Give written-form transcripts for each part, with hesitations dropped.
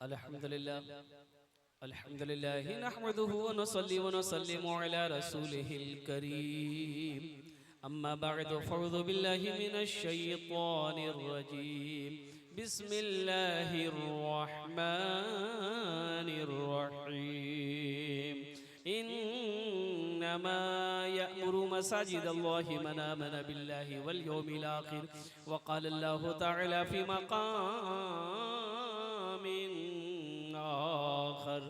अल्हम्दुलिल्लाह अल्हम्दुलिल्लाह नहमदुहु व नुसल्ली व नुसल्लिमु अला रसूलिहिल करीम अम्मा बअद फअऊज़ु बिल्लाहि मिनश शैतानिर रजीम बिस्मिल्लाहिर रहमानिर रहीम इन्नमा यअमुरु मसाजिदल्लाहि मन आमना बिल्लाहि वल यौमिल आखिर व क़ाल अल्लाहु तआला फ़ी मक़ामिन आखर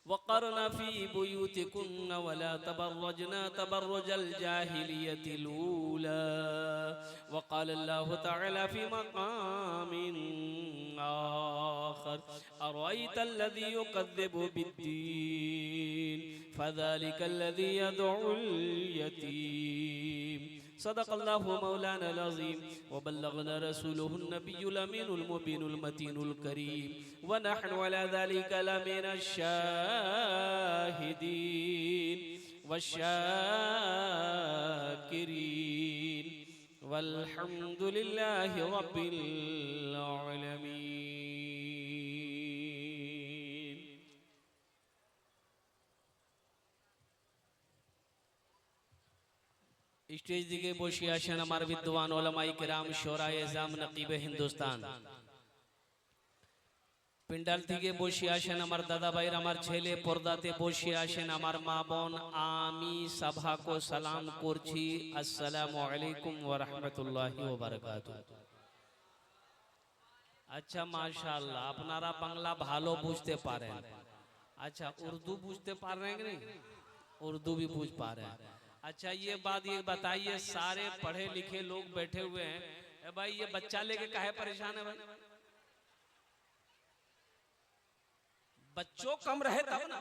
वक़रना फ़ी बुयूतिकुन्ना वला तबर्रजना तबर्रुजल जाहिलियतिल ऊला वक़ाल अल्लाहु तआला फ़ी मक़ामिन आखर अरअयतल्लज़ी युकज़्ज़िबु बिद्दीन फ़ज़ालिकल्लज़ी यदउल यतीम सदक़ल्लाहु मौलानाल अज़ीम व बल्लगना रसूलुहुन नबियुल अमीनुल मुबीनुल मतीनुल करीम व नहनु अला ज़ालिका लमिनश शाहिदीन वश्शाकिरीन वल्हम्दुलिल्लाहि रब्बिल आलमीन। स्टेज दिखे বসে আছেন আমার বিদ্বান ওলামায়ে কেরাম শোরায়ে এজাম নকিবে হিন্দুস্তান। পিন্ডাল থেকে বসে আছেন আমার দাদা ভাইরা, আমার ছেলে, পর্দাতে বসে আছেন আমার মা বোন। আমি সভাকে সালাম করছি, আসসালামু আলাইকুম ওয়া রাহমাতুল্লাহি ওয়া বারাকাতুহু। আচ্ছা মাশাআল্লাহ, আপনারা বাংলা ভালো বুঝতে পারেন। अच्छा उर्दू बुझते पा रहे हैं कि नहीं? उर्दू भी बुझ पा रहे हैं। अच्छा ये बात ये बताइए, सारे पढ़े लिखे लोग बैठे हुए हैं, भाई ये बच्चा लेके काहे परेशान है भाई? बच्चों कम रहे तब ना।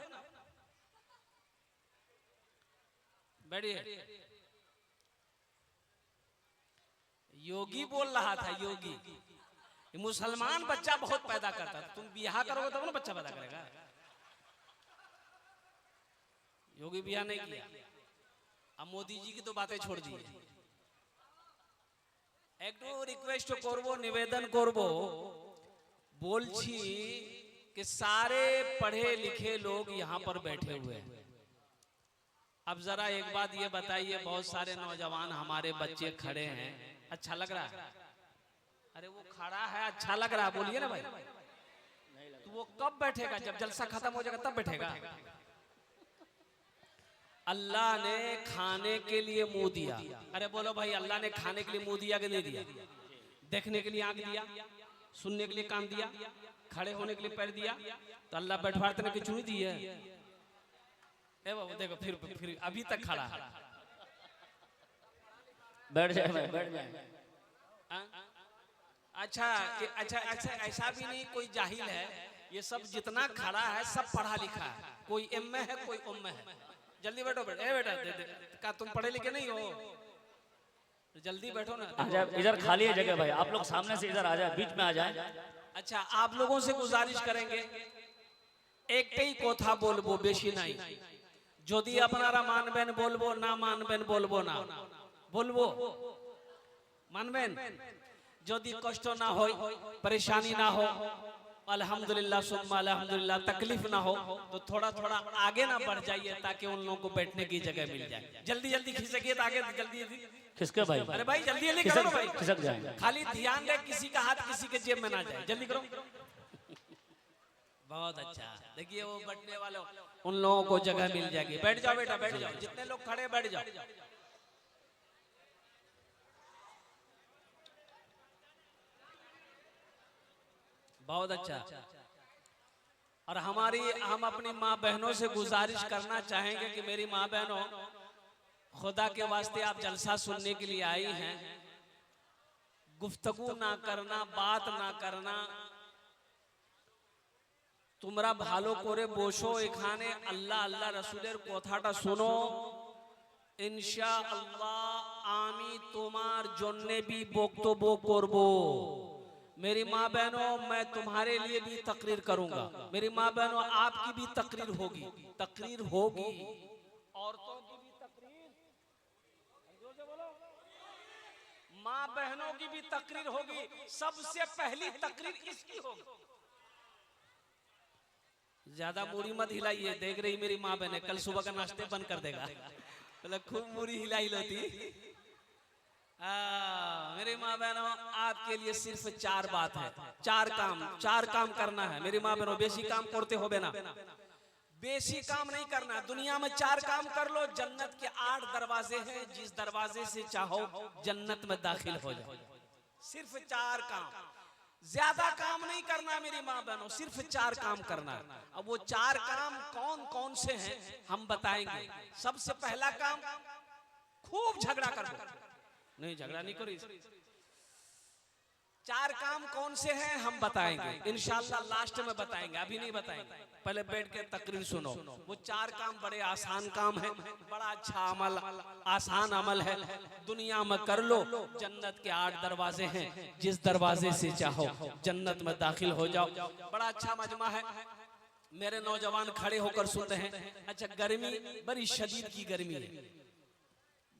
बैठिए। योगी बोल रहा था, योगी मुसलमान बच्चा बहुत पैदा करता है, तुम बियाह करोगे तब ना बच्चा पैदा करेगा। योगी बियाह नहीं किया, अब मोदी जी की तो बातें छोड़ दी। एक तो रिक्वेस्ट करबो, निवेदन करबो, बोलছি कि सारे पढ़े लिखे लोग यहाँ पर बैठे हुए हैं। अब जरा एक बात ये बताइए, बहुत सारे नौजवान हमारे बच्चे खड़े हैं, अच्छा लग रहा है? अरे वो खड़ा है अच्छा लग रहा है, बोलिए ना भाई। तो वो कब बैठेगा? जब जलसा खत्म हो जाएगा तब बैठेगा। अल्लाह ने खाने के लिए मुंह दिया, अरे बोलो भाई, अल्लाह ने खाने के लिए मुंह दिया कि नहीं दिया? देखने के लिए आंख दिया, सुनने के लिए कान दिया, खड़े होने के लिए पैर दिया, तो अल्लाह बैठवाते ने कुछ नहीं दिया। ए बाबू देखो, फिर अभी तक खड़ा है। बैठ जाए भाई, बैठ जाए। अच्छा अच्छा अच्छा, ऐसा भी नहीं कोई जाहिल है, ये सब जितना खड़ा है सब पढ़ा लिखा है, कोई एम में है कोई उम में है। जल्दी बैठो बेटा, ए बेटा का तुम पढ़े लिखे नहीं हो? जल्दी बैठो ना। आजा, इधर खाली है जगह भाई, आप लोग सामने से इधर आ जाए, बीच में आ जाए। अच्छा आप लोगों से गुजारिश करेंगे, एक ही कोथा बोलबो, बेशी नहीं। যদি আপনারা মানবেন বলবো, না মানবেন বলবো না, বলবো মানবেন। যদি কষ্ট না হয়, परेशानी ना हो, अल्हम्दुलिल्लाह सुम्मा अल्हम्दुलिल्लाह, तकलीफ ना हो, तो थोड़ा थोड़ा आगे ना बढ़ जाइए ताकि उन लोगों को बैठने की जगह मिल जाए। जल्दी जल्दी खिसकिए तो आगे जल्दी जल्दी। खिसके भाई, अरे भाई जल्दी जल्दी करो ना भाई, खिसक जाएंगे। खाली ध्यान रहे किसी का हाथ किसी के जेब में ना जाए, जल्दी करो। बहुत अच्छा, देखिए वो बैठने वाले उन लोगों को जगह मिल जाएगी। बैठ जाओ बेटा, बैठ जाओ, जितने लोग खड़े बैठ जाओ। बहुत अच्छा। और हम अपनी माँ बहनों से गुजारिश करना चाहेंगे कि मेरी माँ बहनों, खुदा के वास्ते आप जलसा सुनने के लिए आई हैं, गुफ्तगू ना करना, बात ना करना, তোমরা ভালো করে বসো এখানে, আল্লাহ আল্লাহ রাসূলের কথাটা শোনো। ইনশাআল্লাহ আমি তোমার জন্য भी বক্তব্য করব। मेरी माँ बहनों, मैं तुम्हारे लिए भी तकरीर करूंगा। मेरी माँ बहनों, आपकी भी तकरीर होगी, तकरीर होगी, औरतों की भी तकरीर, माँ बहनों की भी तकरीर होगी। सबसे पहली तकरीर इसकी होगी। ज्यादा मूड़ी मत हिलाइए, देख रही मेरी माँ बहन है, कल सुबह का नाश्ते बंद कर देगा। मतलब खूब मूड़ी हिलाई होती। मेरी माँ बहनों, आपके लिए सिर्फ 4 बात है, 4 काम करना है। मेरी माँ बहनों, बेसी काम करते हो ना, बेसी काम नहीं करना। दुनिया में 4 काम कर लो। जन्नत के 8 दरवाजे हैं, जिस दरवाजे से चाहो जन्नत में दाखिल हो जाओ। सिर्फ 4 काम, ज्यादा काम नहीं करना मेरी माँ बहनों, सिर्फ 4 काम करना है। अब वो 4 काम कौन कौन से हैं हम बताएंगे। सबसे पहला काम, खूब झगड़ा कर दो। नहीं, झगड़ा नहीं करी। 4 काम कौन से हैं हम बताएंगे, इंशाल्लाह लास्ट में बताएंगे, अभी नहीं बताएंगे। पहले बैठ के तकरीर सुनो। वो 4 काम बड़े आसान काम है, बड़ा अच्छा अमल, आसान अमल है, दुनिया में कर लो। जन्नत के 8 दरवाजे हैं, जिस दरवाजे से चाहो जन्नत में दाखिल हो जाओ। बड़ा अच्छा मजमा है। मेरे नौजवान खड़े होकर सुनते हैं। अच्छा, गर्मी बड़ी शदीद की गर्मी है,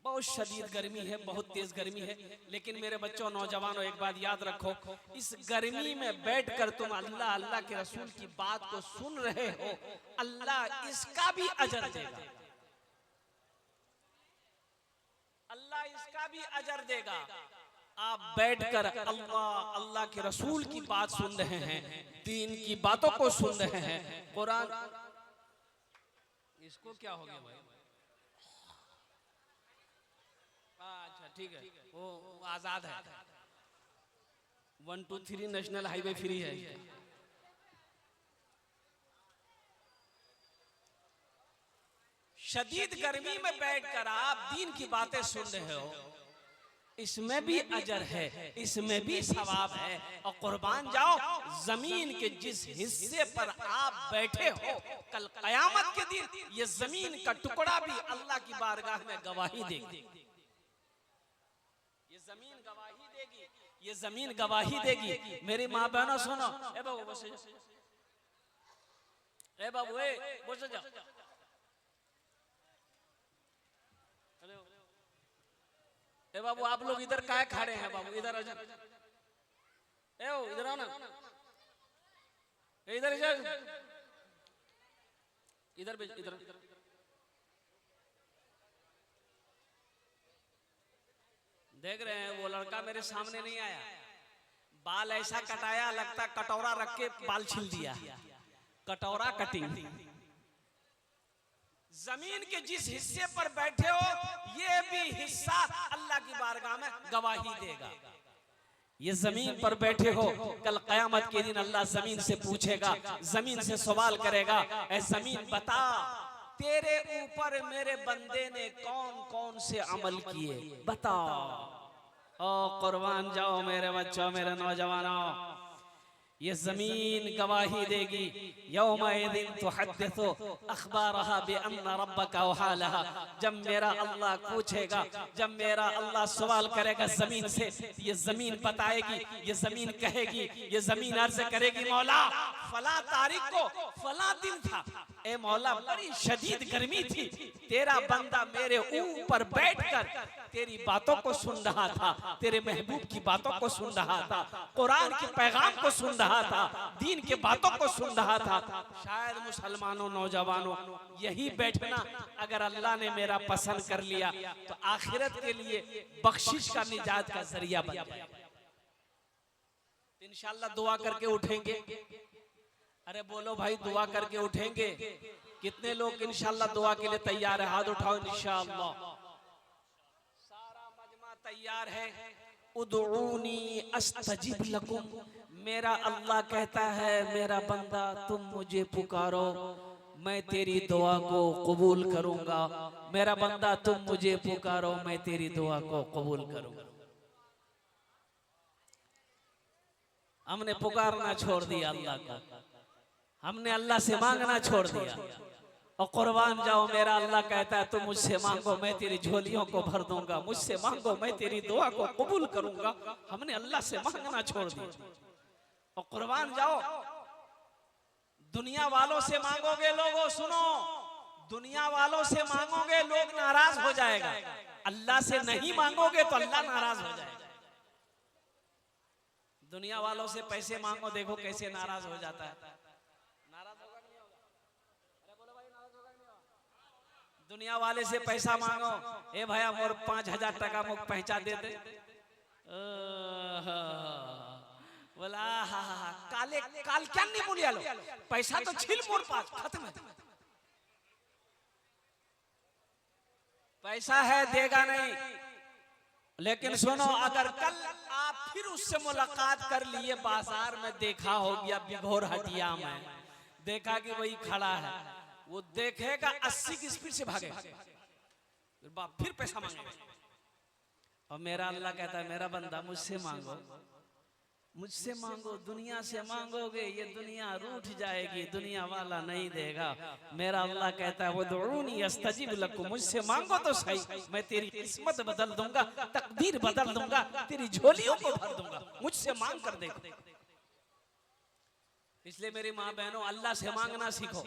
बहुत शदीद गर्मी है, बहुत तेज गर्मी है। लेकिन मेरे बच्चों, नौजवानों, एक बात याद रखो, इस गर्मी में बैठकर तुम अल्लाह अल्लाह के रसूल की बात को सुन रहे हो, अल्लाह इसका भी अजर देगा। अल्लाह इसका भी अजर देगा। आप बैठकर अल्लाह अल्लाह के रसूल की बात सुन रहे हैं, दीन की बातों को सुन रहे हैं, कुरान। इसको क्या हो गया भाई? अच्छा ठीक है, वो आजाद है। 1 2 3 नेशनल हाईवे फ्री है। शदीद गर्मी में बैठकर आप दीन की बातें सुन रहे हो, इसमें भी अजर है, इसमें भी सवाब है। और कुर्बान जाओ, जमीन के जिस हिस्से पर आप बैठे हो, कल कयामत के दिन ये जमीन का टुकड़ा भी अल्लाह की बारगाह में गवाही देगी। ये जमीन गवाही देगी, ये जमीन गवाही देगी। मेरी माँ बहनों सुनो। ए बाबू बस, ए बाबू बस जा। ए बाबू, आप लोग इधर काहे खड़े हैं? बाबू इधर आ जा। इधर आओ ना, इधर इधर इधर। देख रहे हैं, वो लड़का मेरे सामने नहीं आया, बाल ऐसा कटाया लगता कटोरा रख के बाल छील दिया। कटोरा कटिंग। जमीन के जिस हिस्से पर बैठे हो, ये भी हिस्सा अल्लाह की बारगाह में गवाही देगा। ये जमीन पर बैठे हो, कल कयामत के दिन अल्लाह जमीन से पूछेगा, जमीन से सवाल करेगा, ऐ जमीन बता, तेरे ऊपर मेरे बंदे ने कौन कौन से अमल किए, बता। ओ कुर्बान जाओ मेरे बच्चों, मेरे नौजवानों, ये जमीन गवाही देगी। यौमइदिन तुहद्दिसु अखबारहा बिअन्न रब्बका वहालहा। जब मेरा अल्लाह पूछेगा, जब मेरा अल्लाह सवाल करेगा जमीन से, ये जमीन बताएगी, ये जमीन कहेगी, ये जमीन अर्ज करेगी, मौला फला तारीख को फला दिन था, ए मौला बड़ी शदीद गर्मी थी, तेरा बंदा मेरे ऊपर बैठकर तेरी बातों को सुन रहा था, तेरे महबूब की बातों को सुन रहा था, कुरान के पैगाम को सुन रहा था, दीन के बातों को सुन रहा था। शायद मुसलमानों, नौजवानों, यही बैठना अगर अल्लाह ने मेरा पसंद कर लिया तो आखिरत के लिए बख्शिश का, निजात का जरिया बन जाए। इंशाअल्लाह दुआ करके उठेंगे। अरे बोलो भाई, दुआ करके उठेंगे। कितने लोग इंशाअल्लाह दुआ के लिए तैयार है? हाथ उठाओ। इंशाअल्लाह सारा मजमा तैयार है। उदऊनी अस्तजिब लकुम। मेरा अल्लाह कहता है, मेरा बंदा तुम मुझे पुकारो, मैं तेरी दुआ को कबूल करूंगा। मेरा बंदा तुम मुझे पुकारो, मैं तेरी दुआ को कबूल करूंगा। हमने पुकारना छोड़ दिया अल्लाह को, हमने अल्लाह से मांगना छोड़ दिया। और कुर्बान जाओ, मेरा अल्लाह कहता है तुम मुझसे मांगो, मैं तेरी झोलियों को भर दूंगा, मुझसे मांगो, मैं तेरी दुआ को कबूल करूंगा। हमने अल्लाह से मांगना छोड़ दिया। और कुर्बान जाओ, दुनिया वालों से मांगोगे, लोगों सुनो, दुनिया वालों से मांगोगे लोग नाराज हो जाएगा, अल्लाह से नहीं मांगोगे तो अल्लाह नाराज हो जाएगा। दुनिया वालों से पैसे मांगो, देखो कैसे नाराज हो जाता है। नाराज होगा नहीं होगा? दुनिया वाले से पैसा मांगो, ए भैया मोर 5,000 टका मुख पहुंचा दे दे, बोला काले काल क्या नहीं बोलिया लो, पैसा तो छिल मोर पास, खत्म है, पैसा है देगा नहीं। लेकिन सुनो, अगर कल आप फिर उससे मुलाकात कर लिए बाजार में, देखा हो गया बिघोर हटिया में, देखा कि वही खड़ा है, वो देखेगा 80 की स्पीड से भागेगा, फिर पैसा मांगेगा। और मेरा अल्लाह कहता है मेरा बंदा मुझसे मांगो, मुझसे मांगो, दुनिया से मांगोगे ये दुनिया रूठ जाएगी, दुनिया वाला नहीं देगा। मेरा अल्लाह कहता है वदऊनी अस्तजिब लकुम, मुझसे मांगो तो सही, मैं तेरी किस्मत बदल दूंगा, तकदीर बदल दूंगा, तेरी झोलियों को भर दूंगा, मुझसे मांग कर देखो। इसलिए मेरी माँ बहनों, अल्लाह से मांगना सीखो,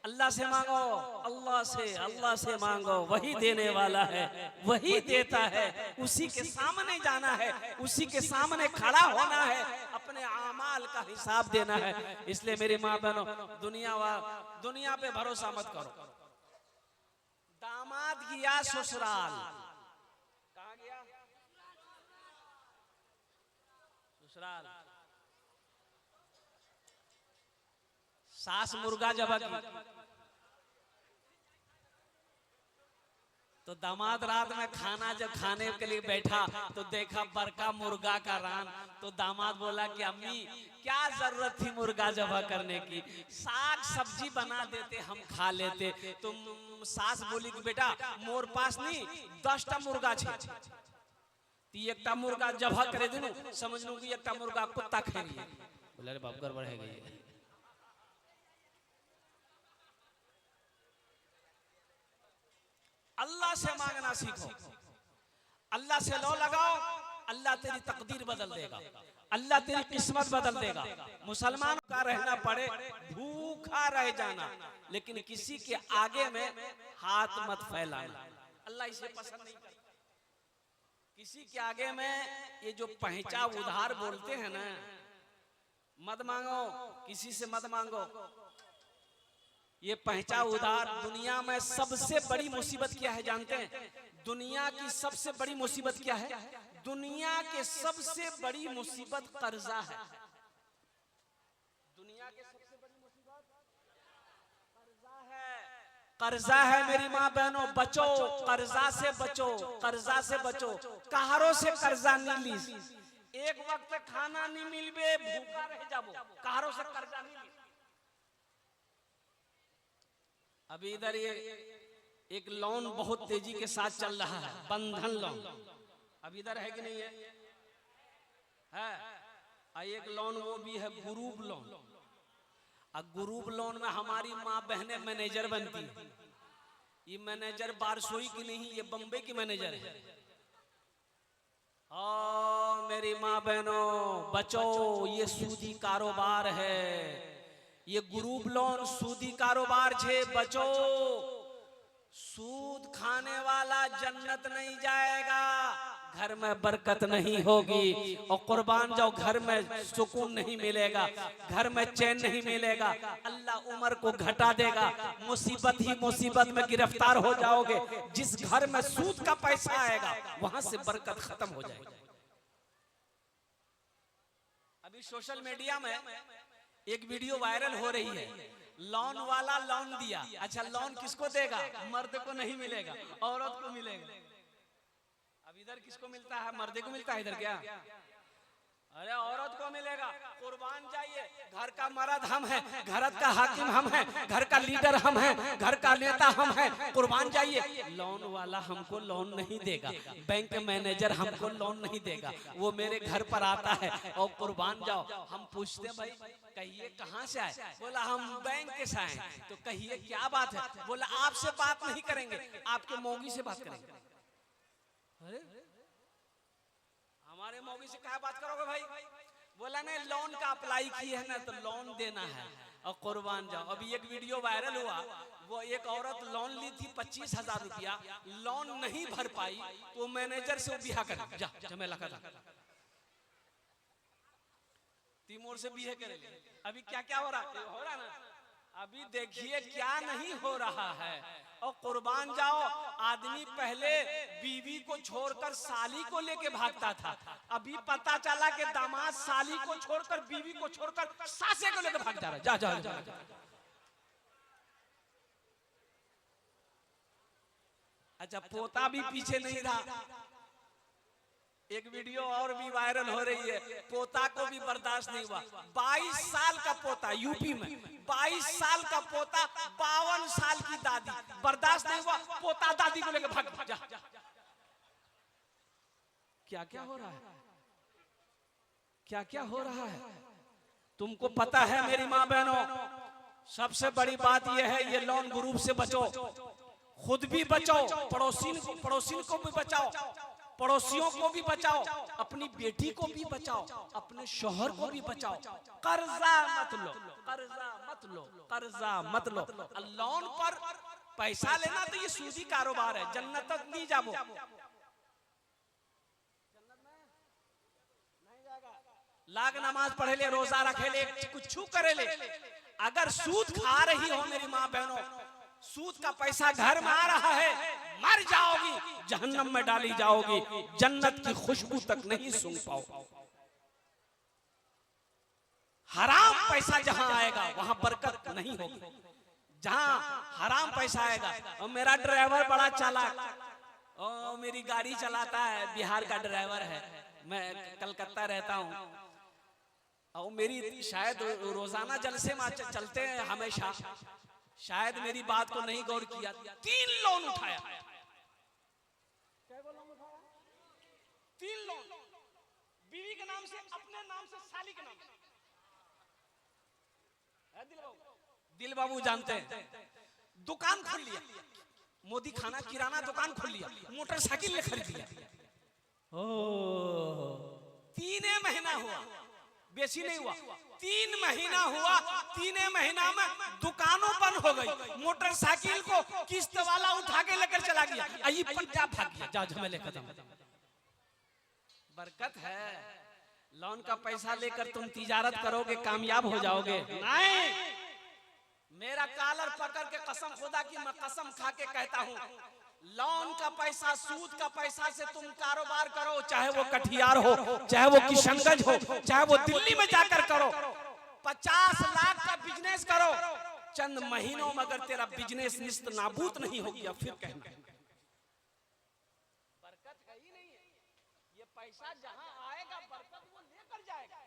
अल्लाह से मांगो, अल्लाह से मांगो, वही देने वाला है, वही देता है, उसी के सामने जाना है, उसी के सामने खड़ा होना है, अपने आमाल का हिसाब देना है। इसलिए मेरी माँ बहनों, दुनिया पे भरोसा मत करो। दामाद गया ससुराल, कहाँ गया? ससुराल। सास मुर्गा जबक, तो दामाद रात में खाना जब खाने के लिए बैठा तो देखा बरका मुर्गा का रान, तो दामाद बोला कि अम्मी क्या जरूरत थी मुर्गा जबा करने की, साग सब्जी बना देते हम खा लेते। तो सास बोली कि बेटा मोर पास नहीं 10टा मुर्गा छे, ती एकटा मुर्गा जबा करे दिनु, समझ लू कि एकटा मुर्गा कुत्ता खा लिए। बोले अरे बाप गड़बड़ है गई। अल्लाह से मांगना सीखो, अल्लाह से लो लगाओ, अल्लाह तेरी तकदीर बदल देगा, अल्लाह तेरी किस्मत बदल देगा। मुसलमान का रहना पड़े, भूखा रह जाना, लेकिन किसी के आगे में हाथ मत फैलाना, अल्लाह इसे पसंद नहीं करता। किसी के आगे में ये जो पहचा उधार बोलते हैं ना, मत मांगो, किसी से मत मांगो। ये पहचा उधार, दुनिया में सबसे बड़ी मुसीबत क्या है जानते हैं? दुनिया की सबसे बड़ी मुसीबत क्या है? दुनिया के सबसे बड़ी मुसीबत कर्जा है। दुनिया के सबसे बड़ी मुसीबत कर्जा है। कर्जा है मेरी माँ बहनों, बचो, कर्जा से बचो, कर्जा से बचो, कहारों से कर्जा नहीं ली, एक वक्त खाना नहीं मिलबे, भूखा रह जाबो, कहारों से कर्जा नहीं ली। अभी इधर ये एक लोन बहुत तेजी के साथ चल रहा है, बंधन लोन, अभी इधर है कि नहीं है? एक लोन वो भी है ग्रुप लोन, और ग्रुप लोन में हमारी माँ बहनें मैनेजर बनती है। ये मैनेजर बारसोई की नहीं, ये बम्बई की मैनेजर है। और मेरी माँ बहनों बचो, ये सूदी कारोबार है, ये ग्रुप लोन सूदी कारोबार छे, बचो। सूद खाने वाला जन्नत नहीं जाएगा, घर में बरकत नहीं होगी, और कुर्बान जाओ घर में सुकून नहीं मिलेगा, घर में चैन नहीं मिलेगा, अल्लाह उम्र को घटा देगा, मुसीबत ही मुसीबत में गिरफ्तार हो जाओगे। जिस घर में सूद का पैसा आएगा वहां से बरकत खत्म हो जाएगी। अभी सोशल मीडिया में एक वीडियो वायरल हो रही है, लोन वाला लोन दिया, अच्छा लोन किसको देगा? मर्द को नहीं मिलेगा, औरत को मिलेगा। अब इधर किसको मिलता है? मर्द को मिलता है इधर क्या? अरे औरत को मिलेगा। कुर्बान जाइए, घर का मर्द हम हैं, घर का हाकिम हम हैं, घर का लीडर हम हैं, घर का नेता हम हैं, कुर्बान जाइए। लोन वाला हमको लोन नहीं देगा, बैंक मैनेजर हमको लोन नहीं देगा, वो मेरे घर पर आता है और कुर्बान जाओ। हम पूछते भाई कहिए कहाँ से आए? बोला हम बैंक के से आए। तो कहिए क्या बात है? बोला आपसे बात नहीं करेंगे, आपके मौगी से बात करेंगे। अरे हमारे मौगी से क्या बात करोगे भाई? बोला नहीं लोन का अप्लाई किए है ना, तो लोन देना है और कुर्बान जाओ। अभी एक वीडियो वायरल हुआ, वो एक औरत लोन ली थी 25,000 रुपया, लोन नहीं भर पाई तो मैनेजर से बिहा कर जा झमेला कर तीमोर से बिहे करे। अभी क्या क्या हो रहा ना, अभी देखिए क्या नहीं हो रहा है। और कुर्बान जाओ, आदमी पहले बीवी को छोड़कर साली को लेके भागता था, अभी पता चला कि दामाद साली को छोड़कर, बीवी को छोड़कर सासे को लेकर भाग जा रहा है। जा जा, जा, जा। अच्छा, पोता भी पीछे नहीं रहा। एक वीडियो और भी वायरल हो रही है, पोता को भी बर्दाश्त नहीं हुआ। 22 साल का पोता यूपी में, 22 साल का पोता, 52 साल की दादी, बर्दाश्त नहीं हुआ, पोता दादी को लेकर भाग जा। क्या क्या हो रहा है, क्या क्या हो रहा है तुमको पता है मेरी माँ बहनों। सबसे बड़ी बात यह है, ये लोन ग्रुप से बचो, खुद भी बचाओ, पड़ोसी को भी बचाओ, पड़ोसियों को भी बचाओ, अपनी बेटी को भी बचाओ, अपने शोहर को भी बचाओ। कर्जा मत लो, कर्जा मत लो, कर्जा मत लो। लोन पर पैसा लेना तो ये सूदी कारोबार है, जन्नत तक नहीं जाओ। लाख नमाज पढ़े ले, रोजा रखे ले, कुछ करे ले, अगर सूद खा रही हो मेरी माँ बहनों, सूद का पैसा घर में आ रहा है, मर जाओगी, जहन्नम में डाली जाओगी, जन्नत की खुशबू तक नहीं सूंघ पाओ। हराम पैसा जहां आएगा वहां बरकत नहीं होगी, जहां हराम पैसा आएगा। और मेरा ड्राइवर बड़ा चालाक, और मेरी गाड़ी चलाता है, बिहार का ड्राइवर है, मैं कलकत्ता रहता हूँ, और मेरी शायद रोजाना जलसे में चलते हैं हमेशा, शायद मेरी बात को नहीं गौर किया, 3 लोन उठाया, 3 लोन, बीवी के नाम से, अपने नाम से, साली के नाम से। दिल बाबू जानते हैं, दुकान खोल लिया, मोदी खाना किराना दुकान खोल लिया, मोटरसाइकिल खरीद लिया। ओ 3 महीना हुआ, बेसी नहीं हुआ, 3 महीना हुआ, 3 महीना में दुकानों बंद हो गई, मोटरसाइकिल को किस्त वाला उठा के लेकर चला गया, आई पंजाब भाग गया। जा झमेले खत्म। बरकत है, लोन का पैसा लेकर तुम तिजारत करोगे, कामयाब हो जाओगे। नहीं, मेरा कॉलर पकड़ के कसम खुदा की मैं कसम खा के कहता हूँ, लोन का पैसा, सूद का पैसा से तुम कारोबार करो, चाहे वो कटिहार हो, चाहे वो किशनगंज हो, चाहे वो दिल्ली में जाकर करो, 50 लाख का बिजनेस करो, चंद महीनों में अगर तेरा बिजनेस निस्त नाबूद नहीं हो गया, फिर कहना बरकत है ही नहीं है। ये पैसा जहां आएगा बरकत वो लेकर जाएगा।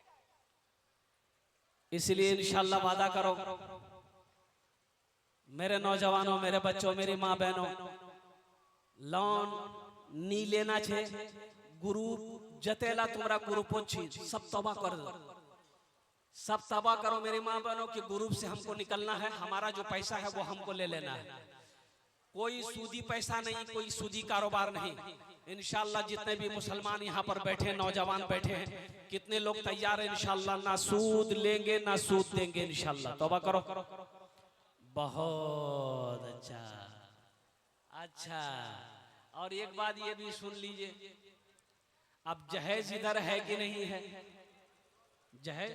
इसलिए इंशाल्लाह वादा करो मेरे नौजवानों, मेरे बच्चों, मेरी माँ बहनों, लोन नहीं लेना छे। गुरु जतेला तुम्हारा गुरु पोछी सब तबाह कर दो, सब तबाह करो मेरी माँ बहनों कि ग्रुप से हमको निकलना है, हमारा जो पैसा है वो हमको ले लेना है। कोई सूदी पैसा नहीं, कोई सूदी कारोबार नहीं। इंशाल्लाह जितने भी मुसलमान यहाँ पर बैठे, नौजवान बैठे हैं, कितने लोग तैयार हैं इंशाल्लाह, ना सूद लेंगे ना सूद देंगे इंशाल्लाह। तौबा करो। बहुत अच्छा, अच्छा। और एक बात ये भी सुन लीजिए, अब जहेज इधर है कि नहीं है? जहेज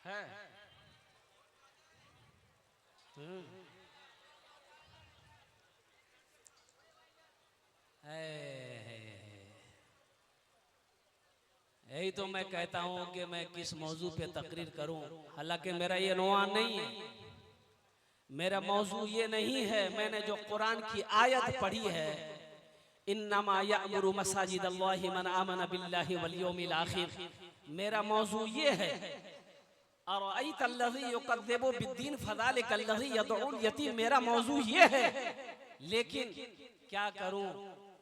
है, यही तो मैं कहता हूं कि मैं किस मौजू पे तकरीर करूं। हालांकि मेरा ये नुआन नहीं है, मेरा मौजू ये नहीं है। मैंने जो कुरान की आयत पढ़ी है, इन्नमा यअमुरु मसाजिदल्लाहि मन आमन बिल्लाहि वल यौमिल आखिर, मेरा मौजू ये है। अरअयतल्लज़ी युकज़्ज़िबु बिद्दीन फ़ज़ालिकल्लज़ी यदउल यतीम, मेरा मौजू ये है। लेकिन क्या करूं,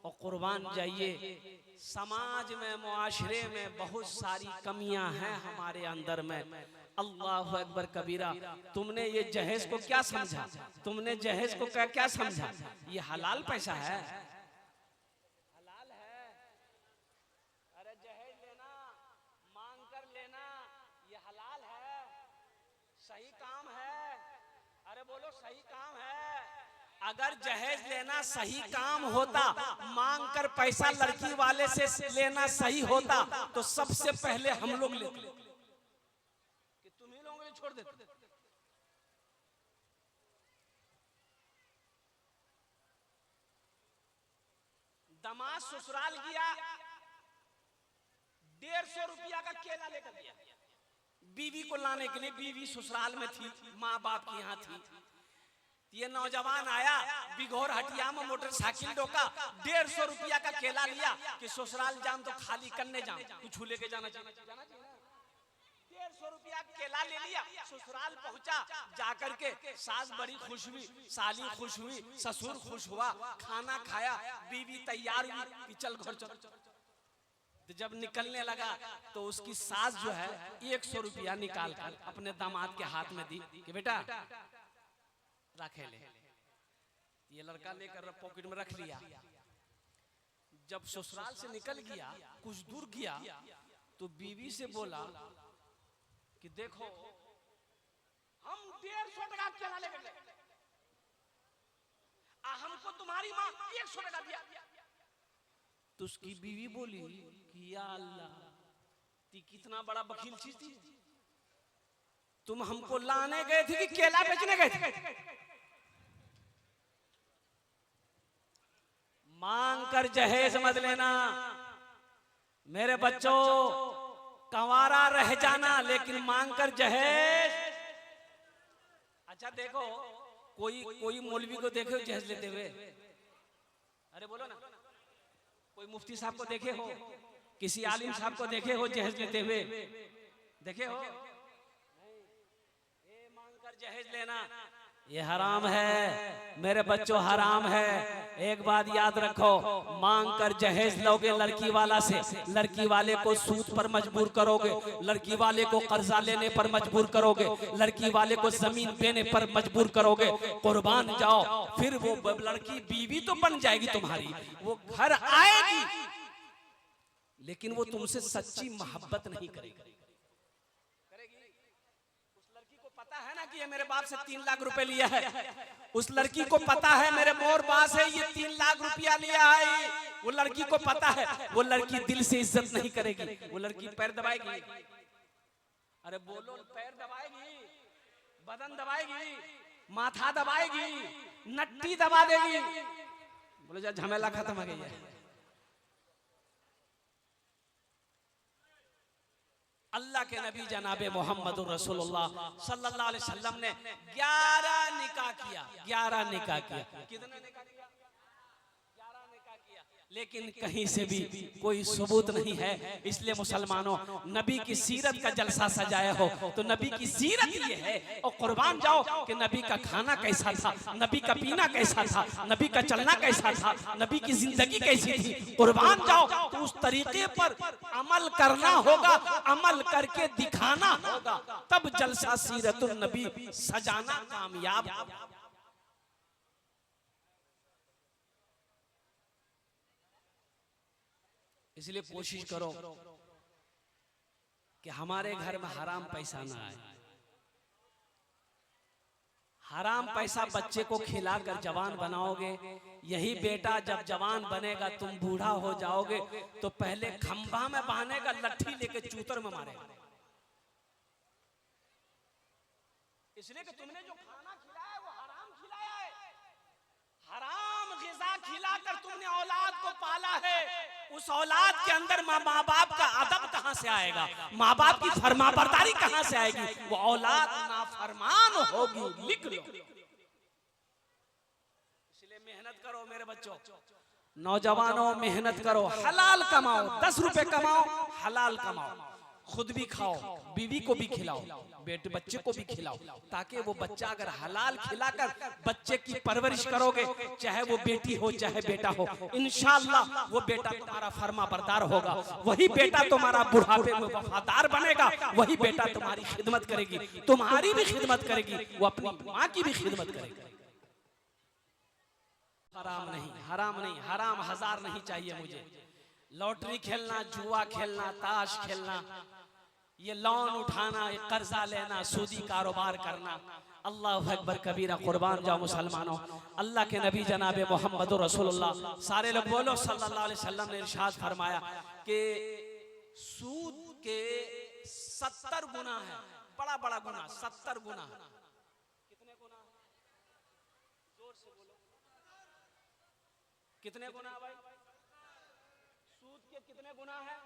और कुर्बान जाइए, समाज में, मुआशरे में बहुत सारी कमियां हैं हमारे अंदर में। अल्लाहु अकबर कबीरा। तुमने ये जहेज को क्या समझा? तुमने जहेज को क्या समझा? ये हलाल पैसा है, हलाल है। अरे जहेज लेना, मांग कर लेना, ये हलाल है, सही काम है। अरे बोलो सही काम है। अगर जहेज लेना सही काम होता, मांग कर पैसा लड़की वाले से लेना सही होता, तो सबसे पहले हम लोग लेते, कि तुम ही लोगों ने छोड़ देते। दामाद ससुराल गया, 150 रुपया का केला लेकर गया बीवी को लाने के लिए। बीवी ससुराल में थी, माँ बाप की यहाँ थी। ये नौजवान आया बिघोर हटिया में मोटरसाइकिल रोका, 150 रुपया का केला लिया कि ससुराल जाम तो खाली करने जाम, कुछ लेके जाना चाहिए। 150 रुपया केला ले लिया, ससुराल पहुंचा, जाकर के सास बड़ी खुश हुई, साली खुश हुई, ससुर खुश हुआ, खाना खाया, बीवी तैयार हुई कि चल घर चल। तो जब निकलने लगा तो उसकी सास जो है 100 रुपया निकाल कर अपने दामाद के हाथ में दी कि बेटा रखे ले। ये लड़का लेकर पॉकेट में रख लिया। जब ससुराल से निकल गया, कुछ दूर गया तो बीवी से बोला कि देखो हम 150 टका केला लेकर गए, हमको तुम्हारी माँ 100 टका दिया। तो उसकी बीवी बोली कि या अल्लाह, ती कितना बड़ा बकील चीज थी, तुम हमको लाने गए थे कि केला बेचने गए थे? मांग कर जहेज मत लेना मेरे बच्चों, कंवारा रह जाना लेकिन मांग कर जहेज। अच्छा देखो, कोई मौलवी को देखो जहेज लेते हुए? अरे बोलो ना, कोई मुफ्ती साहब को देखे हो, किसी आलिम साहब को देखे हो जहेज लेते हुए? देखे हो? ये मांग कर जहेज लेना ये हराम है मेरे बच्चों, हराम है। एक बात याद रखो, मांग कर जहेज लोगे लड़की वाला से, लड़की वाले को सूद पर मजबूर करोगे, लड़की वाले को कर्जा लेने पर मजबूर करोगे, लड़की वाले को जमीन देने पर मजबूर करोगे। कुर्बान जाओ, फिर वो लड़की बीवी तो बन जाएगी तुम्हारी, वो घर आएगी लेकिन वो तुमसे सच्ची मोहब्बत नहीं करेगी। पता है ना कि ये मेरे बाप से 3 लाख रुपए लिया है, उस लड़की को पता है मेरे मोर बाप से ये 3 लाख रुपया लिया है, वो लड़की को पता है। वो लड़की दिल से इज्जत नहीं करेगी, वो लड़की पैर दबाएगी। अरे बोलो, पैर दबाएगी, बदन दबाएगी, माथा दबाएगी, नट्टी दबा देगी। बोलो जा, झमेला खत्म हो गई है। अल्लाह के नबी जनाबे मोहम्मद रसूलुल्लाह सल्लल्लाहु अलैहि वसल्लम ने 11 निकाह किया। 11 निकाह किया। कितने निकाह किया? 11 निकाह किया। लेकिन कहीं से भी कोई सबूत नहीं है। इसलिए मुसलमानों, नबी की सीरत का जलसा सजाया हो तो नबी की सीरत ये है। और कुर्बान जाओ कि नबी का खाना कैसा था, नबी का पीना कैसा था, नबी का चलना कैसा था, नबी की जिंदगी कैसी थी। कुर्बान जाओ, तो उस तरीके पर अमल करना होगा, अमल करके दिखाना होगा, तब जलसा सीरतुन नबी सजाना कामयाब होगा। इसलिए कोशिश करो कि हमारे घर में हराम पैसा ना आए। हराम पैसा बच्चे को खिलाकर जवान बनाओगे, यही बेटा जब जवान बनेगा, तुम बूढ़ा हो जाओगे तो पहले खंभा में बांधेगा, लट्ठी लेके चूतर में मारेगा। इसलिए कि तुमने जो खाना खिलाया है वो हराम खिलाया है। हराम ग़िज़ा खिलाकर तुमने औलाद को पाला है। उस औलाद के अंदर माँ बाप का अदब कहां से आएगा, माँ बाप की फरमाबरदारी कहां से आएगी? वो औलाद नाफरमान होगी, लिख लो। इसलिए मेहनत करो मेरे बच्चों, नौजवानों, मेहनत करो, हलाल कमाओ, 10 रुपए कमाओ, हलाल कमाओ, खुद भी खाओ, बीवी को भी खिलाओ, बेटे बच्चे को भी खिलाओ, ताकि वो बच्चा अगर हलाल खिलाकर बच्चे की परवरिश करोगे, चाहे वो बेटी हो चाहे बेटा हो, इंशाअल्लाह वो बेटा तुम्हारा फर्मा बरदार होगा। वही बेटा तुम्हारा बुढ़ापे में वफादार बनेगा, वही बेटा तुम्हारी खिदमत करेगी, तुम्हारी भी खिदमत करेगी, वो अपनी माँ की भी खिदमत करेगी। हराम नहीं, हराम नहीं, हराम हजार नहीं चाहिए मुझे। लॉटरी खेलना, जुआ खेलना, ताश खेलना, ये लोन उठाना, ये कर्जा लेना, सूदी कारोबार करना, अल्लाह अकबर कबीरा। कुर्बान जाओ मुसलमानों, अल्लाह के नबी जनाबे मोहम्मद रसूलुल्लाह, सारे लोग बोलो सल्लल्लाहु अलैहि वसल्लम ने इरशाद फरमाया कि सूद के 70 गुना है, बड़ा बड़ा गुना, 70 गुना। कितने गुना? जोर से बोलो, कितने गुना भाई? के कितने गुना है?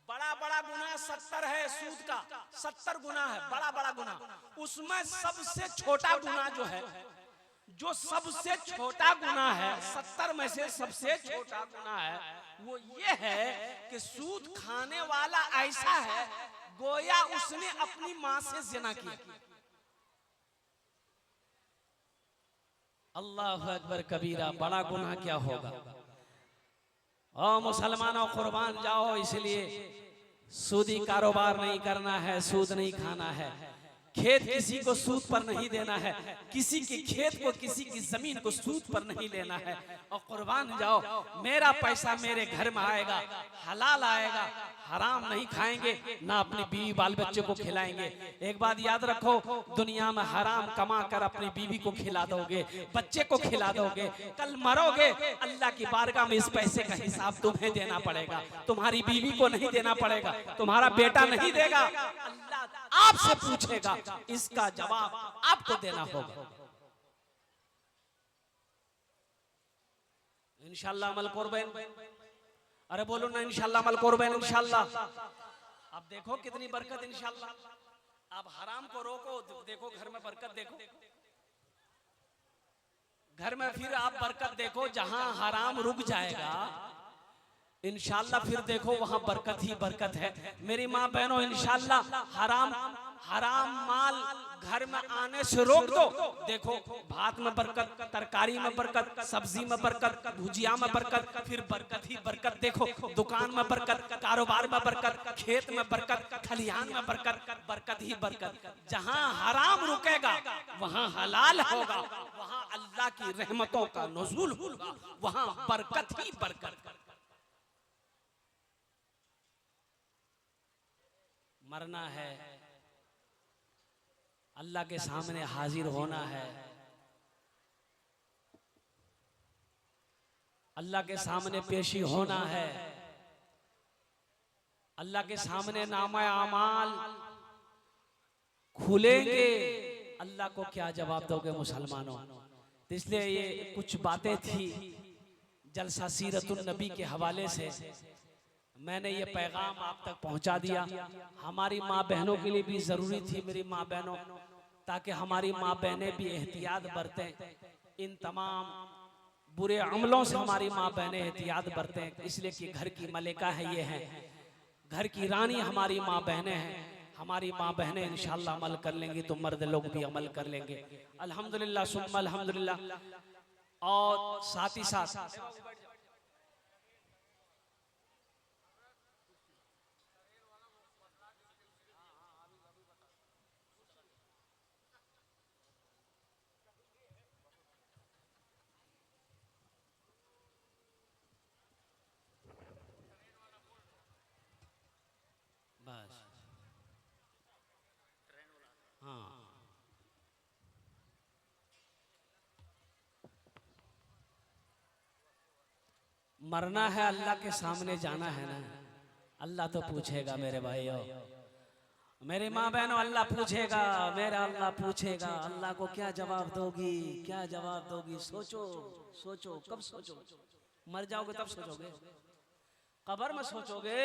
बड़ा बड़ा गुना 70 है सूद का, 70 गुना है, बड़ा बड़ा गुना। उसमें सबसे छोटा गुना जो है, जो सबसे छोटा गुना है 70 में से सबसे छोटा गुना है, वो ये है कि सूद खाने वाला ऐसा है गोया उसने अपनी मां से जिना किया। अल्लाह अकबर कबीरा, बड़ा गुनाह क्या होगा। और मुसलमानों कुर्बान जाओ, इसलिए सूदी कारोबार नहीं करना है, सूद नहीं खाना है, खेत किसी को सूद पर नहीं देना है, किसी के खेत को, किसी की जमीन को सूद पर नहीं लेना है। और कुर्बान जाओ, मेरा पैसा मेरे घर में आएगा, हलाल आएगा, हराम नहीं खाएंगे, ना अपनी बीवी बाल बच्चे को खिलाएंगे। एक बात याद रखो, दुनिया में हराम कमा कर अपनी बीवी को खिला दोगे, बच्चे को खिला दोगे, कल मरोगे, अल्लाह की बारगाह में इस पैसे का हिसाब तुम्हें देना पड़ेगा, तुम्हारी बीवी को नहीं देना पड़ेगा, तुम्हारा बेटा नहीं देगा, अल्लाह आपसे पूछेगा, इसका जवाब आपको देना होगा। इंशाअल्लाह अमल करबेन। अरे बोलो ना इंशाअल्लाह अमल करबेन इंशाअल्लाह। अब देखो कितनी बरकत इंशाअल्लाह। अब हराम को रोको, देखो घर में बरकत, देखो घर में फिर आप बरकत देखो। जहां हराम रुक जाएगा इंशाअल्लाह फिर देखो वहां बरकत ही बरकत है। मेरी माँ बहनों, इंशाअल्लाह हराम माल घर में आने से रोक दो। देखो भात में बरकत, तरकारी में बरकत, सब्जी में बरकत, भुजिया में बरकत, फिर बरकत ही बरकत। देखो दुकान में बरकत, कारोबार में बरकत, खेत में बरकत, खलिहान में बरकत, बरकत ही बरकत। जहां हराम रुकेगा वहां हलाल होगा, वहां अल्लाह की रहमतों का नुज़ूल होगा, वहां बरकत ही बरकत। मरना है, अल्लाह के सामने हाजिर होना है, अल्लाह के सामने पेशी होना है, अल्लाह के सामने नामा अमाल खुलेंगे। अल्लाह को क्या जवाब दोगे मुसलमानों। तो इसलिए ये कुछ बातें थी जलसा सीरतुन नबी के हवाले से, मैंने ये पैगाम आप तक पहुंचा दिया। हमारी माँ बहनों के लिए भी जरूरी थी मेरी माँ बहनों, ताकि हमारी माँ बहनें भी एहतियात बरतें, इन तमाम बुरे अमलों से हमारी माँ बहनें एहतियात बरतें। इसलिए कि घर की मलिका है, ये है घर की रानी हमारी माँ बहनें हैं। हमारी माँ बहनें इंशाअल्लाह अमल कर लेंगी तो मर्द लोग भी अमल कर लेंगे अल्हम्दुलिल्लाह सुम्मा अल्हम्दुलिल्लाह। और साथ ही साथ बस हाँ, मरना है, अल्लाह के सामने जाना है ना। अल्लाह तो पूछेगा मेरे भाइयों, मेरी माँ बहनों, अल्लाह पूछेगा, मेरा अल्लाह पूछेगा। अल्लाह को क्या जवाब दोगी, क्या जवाब दोगी। सोचो सोचो, कब सोचो, मर जाओगे तब सोचोगे, कब्र में सोचोगे,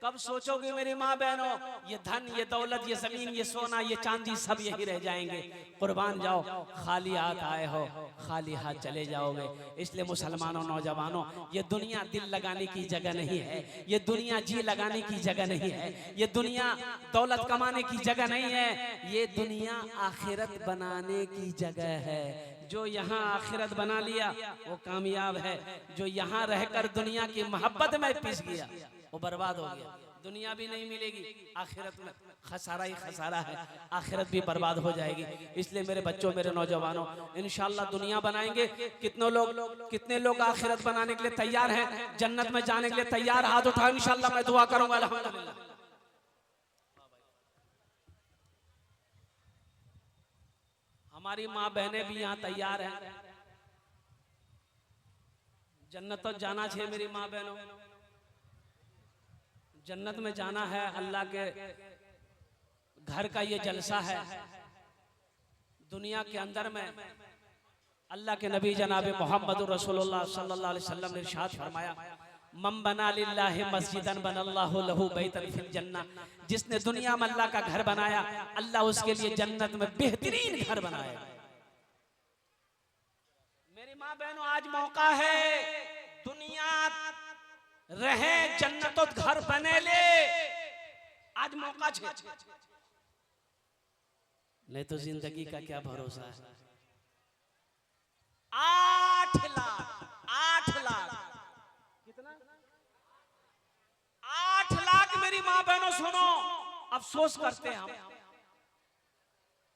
कब सोचोगे मेरी माँ बहनों। ये धन, ये दौलत, ये जमीन, ये सोना, ये चांदी सब यही रह जाएंगे। कुर्बान जाओ, खाली हाथ आए हो, खाली हाथ चले जाओगे। इसलिए मुसलमानों, नौजवानों, ये दुनिया दिल लगाने की जगह नहीं है, ये दुनिया जी लगाने की जगह नहीं है, ये दुनिया दौलत कमाने की जगह नहीं है, ये दुनिया आखिरत बनाने की जगह है। जो यहाँ आखिरत बना लिया वो कामयाब है, जो यहाँ रहकर दुनिया की मोहब्बत में पिस गया वो बर्बाद हो गया। दुनिया भी नहीं मिलेगी, आखिरत में खसारा ही खसारा है, आखिरत भी बर्बाद हो जाएगी। इसलिए मेरे बच्चों, मेरे नौजवानों, इंशाअल्लाह दुनिया बनाएंगे। कितने लोग आखिरत बनाने के लिए तैयार हैं, जन्नत में जाने के लिए तैयार? हाथ उठाओ, इंशाअल्लाह मैं दुआ करूंगा। अल्हम्दुलिल्लाह। हमारी माँ बहनें भी यहाँ तैयार हैं। जन्नत तो जाना चाहिए मेरी माँ बहनों, जन्नत में जाना है। अल्लाह के घर का ये जलसा है। दुनिया के अंदर में अल्लाह के नबी जनाब मोहम्मद रसूलुल्लाह सल्लल्लाहु अलैहि वसल्लम ने इरशाद फरमाया, मम बना लिल्लाहि मस्जिदन बनल्लाहु लहू बैतन फिल जन्नह, जिसने दुनिया में अल्लाह का घर बनाया, अल्लाह उसके लिए जन्नत में बेहतरीन घर बनाया। मेरी माँ बहनों, आज मौका है, दुनिया रहे जन्नतो घर बने ले, आज मौका छे, नहीं तो जिंदगी का क्या भरोसा है। 8 लाख कितना, 8 लाख मेरी माँ बहनों सुनो, अफसोस करते हैं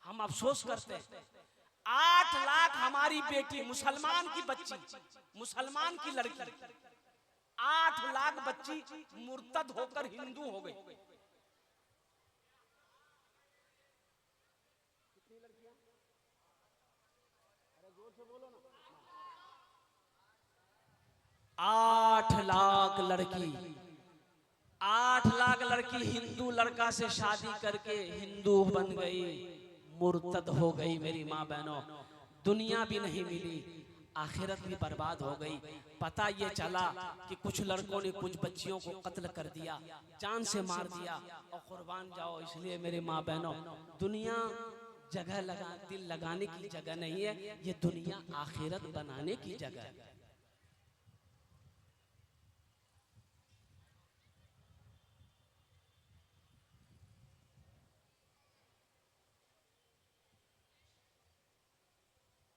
हम अफसोस करते हैं। 8 लाख हमारी बेटी, मुसलमान की बच्ची, मुसलमान की लड़की, 8 लाख बच्ची मुर्तद होकर हिंदू हो गई। 8 लाख लड़की, 8 लाख लड़की हिंदू लड़का से शादी करके हिंदू बन गई, मुर्तद हो गई। मेरी माँ बहनों, दुनिया भी नहीं मिली, आखिरत भी बर्बाद हो गई। पता ये चला कि कुछ लड़कों ने कुछ बच्चियों को कत्ल कर दिया, जान से मार दिया, और कुर्बान जाओ। इसलिए मेरी माँ बहनों, दुनिया जगह दिल लगाने की जगह नहीं है, ये दुनिया आखिरत बनाने की जगह है।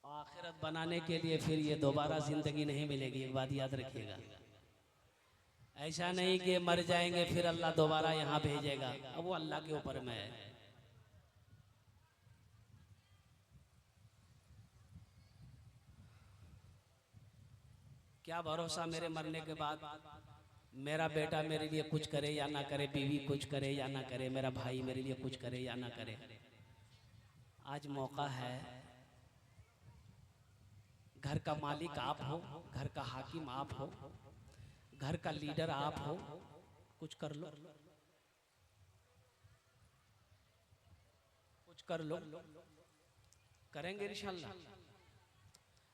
आखिरत बनाने के लिए फिर ये दोबारा जिंदगी नहीं मिलेगी, एक बात याद रखिएगा। ऐसा नहीं कि मर जाएंगे फिर अल्लाह दोबारा यहाँ भेजेगा, अब वो अल्लाह के ऊपर में है। क्या भरोसा मेरे मरने के बाद मेरा बेटा मेरे लिए कुछ करे या ना करे, बीवी कुछ करे या ना करे, मेरा भाई मेरे लिए कुछ करे या ना करे। आज मौका है, घर का मालिक आप हो, घर का हाकिम आप हो, घर का लीडर आप हो, कुछ कर लो, कुछ कर लो। करेंगे इंशाल्लाह?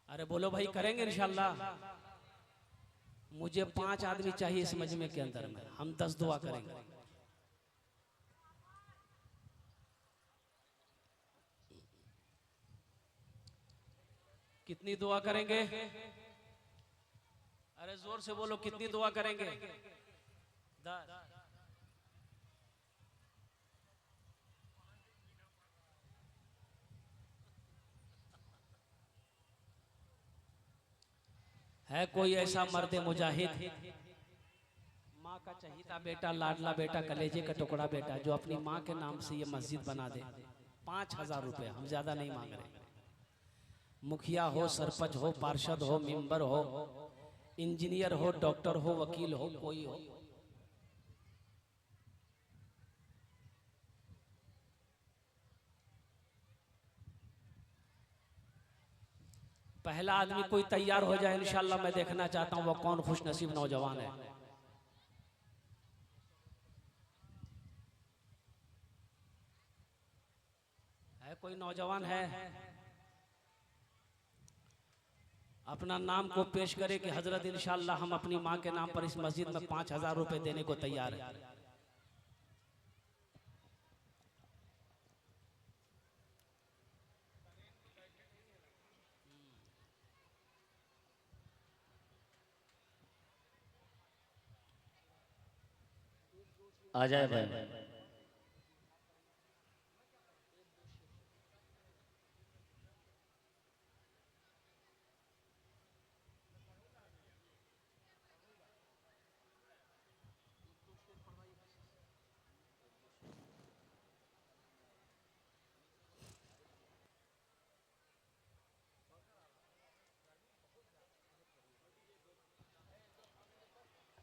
अरे बोलो भाई, करेंगे इंशाल्लाह। मुझे 5 आदमी चाहिए इस मजमे के अंदर में, हम 10 दुआ करेंगे। कितनी दुआ करेंगे? अरे जोर से बोलो, कितनी दुआ करेंगे? 10। है कोई ऐसा मर्द मुजाहिद, माँ का चहीता बेटा, लाडला बेटा, कलेजे का टुकड़ा बेटा, जो अपनी माँ के नाम से ये मस्जिद बना दे? 5000 रुपए, हम ज्यादा नहीं मांग रहे। मुखिया हो, सरपंच हो, पार्षद हो, मेंबर हो, इंजीनियर हो, डॉक्टर हो, वकील हो, कोई हो, पहला आदमी कोई तैयार हो जाए इंशाल्लाह। मैं देखना चाहता हूं वो कौन खुश नसीब नौजवान है। कोई नौजवान है? अपना नाम को पेश करे कि हजरत इंशाल्लाह हम अपनी माँ के नाम पर इस मस्जिद में 5000 रुपए देने को तैयार है। आ जाए भाई।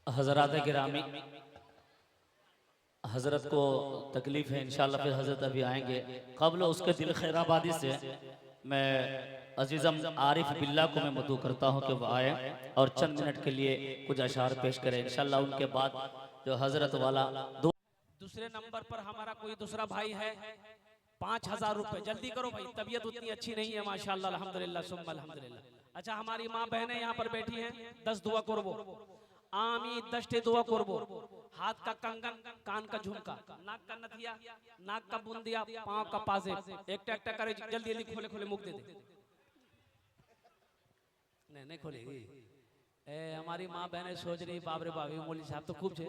हजरात गिरामी, हजरत को तकलीफ है, इंशाल्लाह फिर हजरत अभी आएंगे। कबल उसके दिल खैराबादी से मैं अजीज़म आरिफ बिल्ला को मैं मदू करता हूँ कि वो आए और चंद मिनट के लिए कुछ अशार पेश करें इंशाल्लाह। उनके बाद जो हजरत वाला दूसरे नंबर पर हमारा कोई दूसरा भाई है, 5000 रुपए। जल्दी करो भाई, तबीयत उतनी अच्छी नहीं है माशाल्लाह, अल्हम्दुलिल्लाह सुम्मा अल्हम्दुलिल्लाह। अच्छा, हमारी माँ बहनें यहाँ पर बैठी हैं, 10 दुआ करो। আমি 10টি দোয়া করব। हाथ का कंगन, कान का झुमका, नाक का नथिया, नाक का बुंदिया, पांव का पाजे, एक टैक्टा करे जल्दी जल्दी खोले खोले मुख दे दे। नहीं नहीं खोलेगी। ए हमारी माँ बहनें सोच रही बाप रे बाप मौलवी साहब तो खूब छे,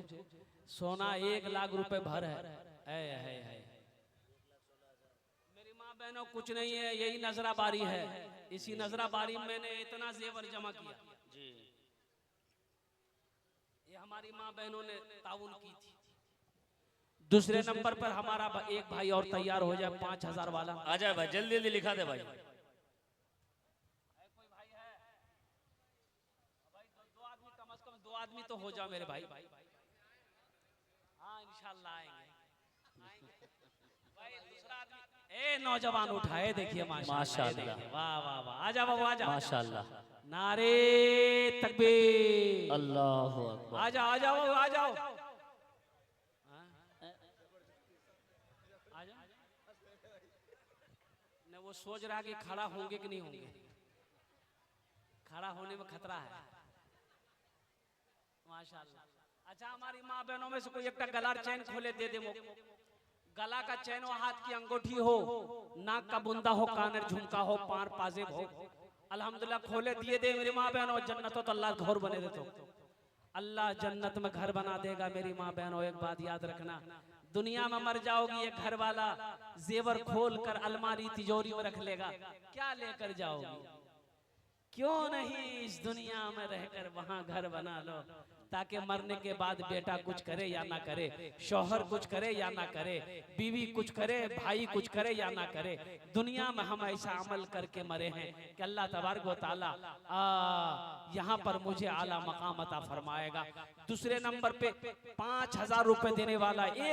सोना 1 लाख रुपए भर है। है मेरी माँ बहनों कुछ नहीं है, यही नजरा बारी है। इसी नजरा बारी में मैंने इतना जेवर जमा किया जी। ये हमारी माँ बहनों ने ताउन की थी। दूसरे नंबर पर हमारा एक भाई और तैयार हो जाए 5000 वाला। आ जाए भाई, जल्दी जल्दी लिखा दे भाई। कोई भाई है भाई? 2 आदमी, कम से कम 2 आदमी तो हो जाओ मेरे भाई। हाँ इंशाल्लाह आएंगे भाई। दूसरा आदमी ए नौजवान उठाए, देखिए माशाल्लाह, वाह वाह वाह। आ जाओ बाबू, आ जाओ माशाल्लाह। नारे तकबीर, अल्लाह अकबर। आ जाओ आ जाओ आ जाओ आ जाओ। न वो सोच रहा कि खड़ा होंगे कि नहीं होंगे, खड़ा होने में खतरा है। माशाल्लाह। अच्छा हमारी माँ बहनों में से कोई एक गला चैन खोले दे दे। गला का चैन हो, हाथ की अंगूठी हो, नाक का बुंदा हो, कानर झुमका हो, पार पाजेब हो, अल्हम्दुलिल्लाह खोले दिए दे मेरी माँ बहनों। जन्नत हो तो अल्लाह घर बने दे, तो अल्लाह जन्नत में घर बना देगा मेरी माँ बहनों। एक बात याद रखना, दुनिया में मर जाओगी एक घर वाला जेवर खोल कर अलमारी तिजोरी में रख लेगा, क्या लेकर जाओगी? क्यों नहीं इस दुनिया में रहकर वहां घर बना लो, ताकि मरने के बाद बेटा कुछ करे या ना करे, शौहर कुछ करे या ना करे, बीवी कुछ करे, भाई कुछ करे या ना करे, दुनिया में हम ऐसा अमल करके मरे हैं कि अल्लाह तबारक व तआला यहाँ पर मुझे आला मकाम अता फरमाएगा। दूसरे नंबर पे 5000 रुपए देने वाला एक